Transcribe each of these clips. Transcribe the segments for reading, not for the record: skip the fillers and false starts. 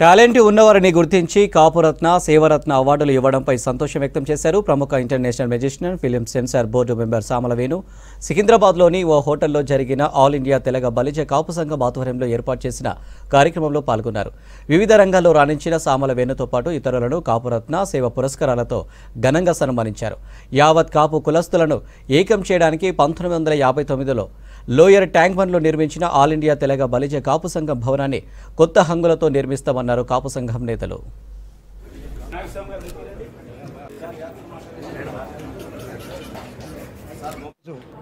Talent ఉన్నవారిని గుర్తించి కాపురత్న సేవరత్న అవార్డులు ఇవ్వడంపై సంతోషం వ్యక్తం చేశారు ప్రముఖ international musician film censor board member Samala Venu. సికింద్రాబాద్లోని ఓ హోటల్లో జరిగిన ఆల్ ఇండియా తెలగ బలిజ కాపు సంఘం ఆధ్వర్యంలో ఏర్పాటు చేసిన కార్యక్రమంలో పాల్గొన్నారు. వివిధ రంగాల్లో రాణించిన సామల వేణుతో పాటు ఇతరులను కాపురత్న సేవ పురస్కారాలతో ఘనంగా సన్మానించారు. యావత్ కాపు కులస్తులను ఏకం చేయడానికి 1959లో లోయర్ ట్యాంక్ బండ్లో నిర్మించిన ఆల్ ఇండియా తెలగ బలిజ కాపు సంఘం భవనాన్ని కొత్త హంగులతో నిర్మిస్తామన్నారు కాపు సంఘం నేతలు.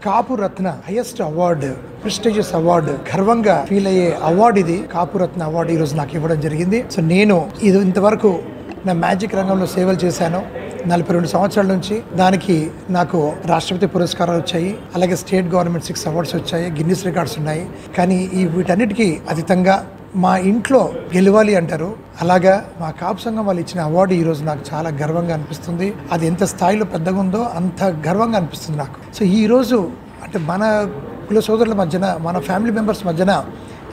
కాపు రత్న హైయెస్ట్ అవార్డు, ప్రెస్టీజియస్ అవార్డు, గర్వంగా ఫీల్ అయ్యే అవార్డు ఇది. కాపు రత్న అవార్డు ఈరోజు నాకు ఇవ్వడం జరిగింది. సో నేను ఇది ఇంతవరకు నా మ్యాజిక్ రంగంలో సేవలు చేశాను 42 సంవత్సరాల నుంచి. దానికి నాకు రాష్ట్రపతి పురస్కారాలు వచ్చాయి, అలాగే స్టేట్ గవర్నమెంట్ 6 అవార్డ్స్ వచ్చాయి, గిన్నిస్ రికార్డ్స్ ఉన్నాయి. కానీ ఈ వీటన్నిటికీ అతీతంగా మా ఇంట్లో గెలవాలి అంటారు, అలాగా మా కాపు సంఘం వాళ్ళు ఇచ్చిన అవార్డు ఈరోజు నాకు చాలా గర్వంగా అనిపిస్తుంది. అది ఎంత స్థాయిలో పెద్దగా ఉందో అంత గర్వంగా అనిపిస్తుంది నాకు. సో ఈరోజు అంటే మన కుల సోదరుల మధ్యన, మన ఫ్యామిలీ మెంబర్స్ మధ్యన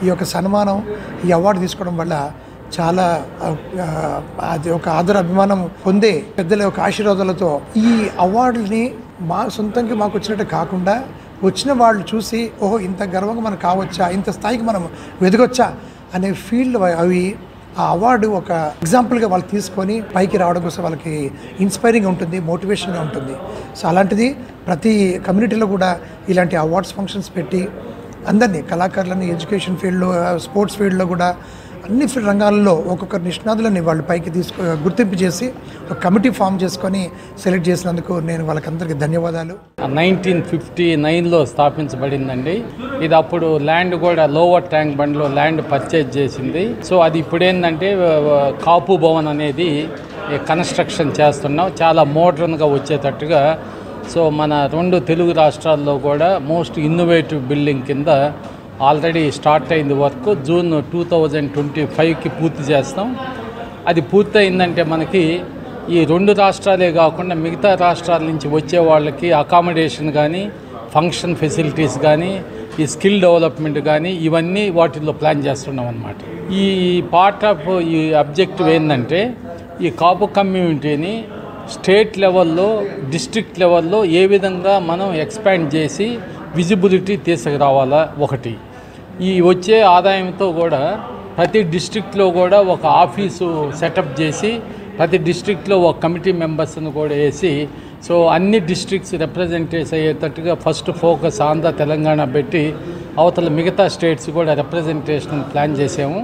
ఈ యొక్క సన్మానం, ఈ అవార్డు తీసుకోవడం వల్ల చాలా అది ఒక ఆదర అభిమానం పొందే పెద్దల యొక్క ఆశీర్వాదాలతో ఈ అవార్డుని మా సొంతంగా మాకు వచ్చినట్టు కాకుండా వచ్చిన వాళ్ళు చూసి ఓహో ఇంత గర్వంగా మనం కావచ్చా, ఇంత స్థాయికి మనం వెదగొచ్చా అనే ఫీల్డ్ అవి ఆ అవార్డు ఒక ఎగ్జాంపుల్గా వాళ్ళు తీసుకొని పైకి రావడం కోసం వాళ్ళకి ఇన్స్పైరింగ్ ఉంటుంది, మోటివేషన్గా ఉంటుంది. సో అలాంటిది ప్రతి కమ్యూనిటీలో కూడా ఇలాంటి అవార్డ్స్ ఫంక్షన్స్ పెట్టి అందరినీ కళాకారులని ఎడ్యుకేషన్ ఫీల్డ్లో, స్పోర్ట్స్ ఫీల్డ్లో కూడా అన్ని రంగాల్లో ఒక్కొక్క నిష్ణాతులని వాళ్ళు పైకి గుర్తింపు చేసి ఒక కమిటీ ఫామ్ చేసుకొని సెలెక్ట్ చేసినందుకు నేను వాళ్ళకందరికీ ధన్యవాదాలు. 1959లో స్థాపించబడిందండి. ఇది అప్పుడు ల్యాండ్ కూడా లోవర్ ట్యాంక్ బండ్లో ల్యాండ్ పర్చేజ్ చేసింది. సో అది ఇప్పుడేంటంటే కాపు భవన్ అనేది కన్స్ట్రక్షన్ చేస్తున్నాం, చాలా మోడర్న్గా వచ్చేటట్టుగా. సో మన 2 తెలుగు రాష్ట్రాల్లో కూడా మోస్ట్ ఇన్నోవేటివ్ బిల్డింగ్ కింద ఆల్రెడీ స్టార్ట్ అయింది వర్క్. జూన్ 2025కి పూర్తి చేస్తాం. అది పూర్తి అయిందంటే మనకి ఈ 2 రాష్ట్రాలే కాకుండా మిగతా రాష్ట్రాల నుంచి వచ్చే వాళ్ళకి అకామిడేషన్ కానీ, ఫంక్షన్ ఫెసిలిటీస్ కానీ, ఈ స్కిల్ డెవలప్మెంట్ కానీ ఇవన్నీ వాటిల్లో ప్లాన్ చేస్తున్నాం అన్నమాట. ఈ పార్ట్ ఆఫ్ ఈ అబ్జెక్టివ్ ఏంటంటే ఈ కాపు కమ్యూనిటీని స్టేట్ లెవెల్లో, డిస్ట్రిక్ట్ లెవెల్లో ఏ విధంగా మనం ఎక్స్పాండ్ చేసి విజిబిలిటీ తీసుకురావాలా ఒకటి. ఈ వచ్చే ఆదాయంతో కూడా ప్రతి డిస్ట్రిక్ట్లో కూడా ఒక ఆఫీసు సెటప్ చేసి ప్రతి డిస్ట్రిక్ట్లో ఒక కమిటీ మెంబర్స్ని కూడా వేసి సో అన్ని డిస్ట్రిక్ట్స్ రిప్రజెంటేట్ అయ్యేటట్టుగా ఫస్ట్ ఫోకస్ ఆంధ్ర తెలంగాణ పెట్టి అవతల మిగతా స్టేట్స్ కూడా రిప్రజెంటేషన్ ప్లాన్ చేసాము.